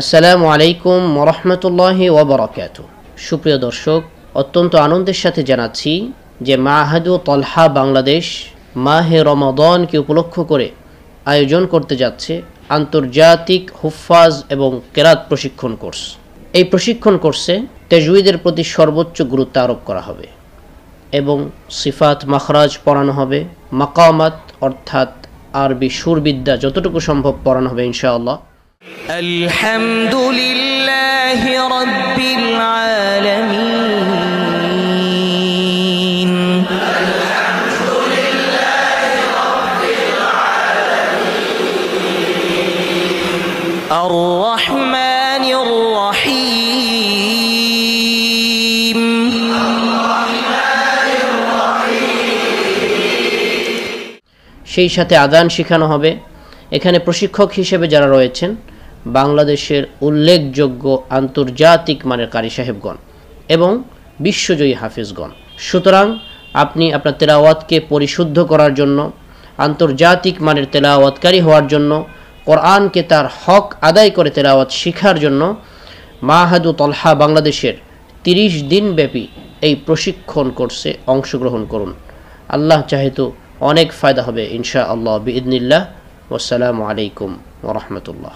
আসসালামু আলাইকুম ওয়া রাহমাতুল্লাহি ওয়া বারাকাতুহু। সুপ্রিয় দর্শক, অত্যন্ত আনন্দের সাথে জানাচ্ছি যে মাআহাদু তলহা বাংলাদেশ মাহে রমাদানকে উপলক্ষ করে আয়োজন করতে যাচ্ছে আন্তর্জাতিক হুফাজ এবং কেরাত প্রশিক্ষণ কোর্স। এই প্রশিক্ষণ কোর্সে তাজউীদের প্রতি সর্বোচ্চ গুরুত্ব আরোপ করা হবে এবং সিফাত মাখরাজ পড়ানো হবে, মাকামাত অর্থাৎ আরবি সুরবিদ্যা যতটুকু সম্ভব পড়ানো হবে ইনশাআল্লাহ। আলহামদুলিল্লাহি রাব্বিল আলামিন। আর রহমানির রহিম। সেই সাথে আযান শেখানো হবে। এখানে প্রশিক্ষক হিসেবে যারা রয়েছেন বাংলাদেশের উল্লেখযোগ্য আন্তর্জাতিক মানের কারি সাহেবগণ এবং বিশ্বজয়ী হাফিজগণ। সুতরাং আপনি আপনার তেলাওয়াতকে পরিশুদ্ধ করার জন্য, আন্তর্জাতিক মানের তেলাওয়াতকারী হওয়ার জন্য, কোরআনকে তার হক আদায় করে তেলাওয়াত শেখার জন্য মাআহাদু তলহা বাংলাদেশের 30 দিন ব্যাপী এই প্রশিক্ষণ কোর্সে অংশগ্রহণ করুন। আল্লাহ চাহে তো অনেক ফায়দা হবে ইনশাআল্লাহ বিইذنিল্লাহ। ওয়াসসালামু আলাইকুম ওয়া রাহমাতুল্লাহ।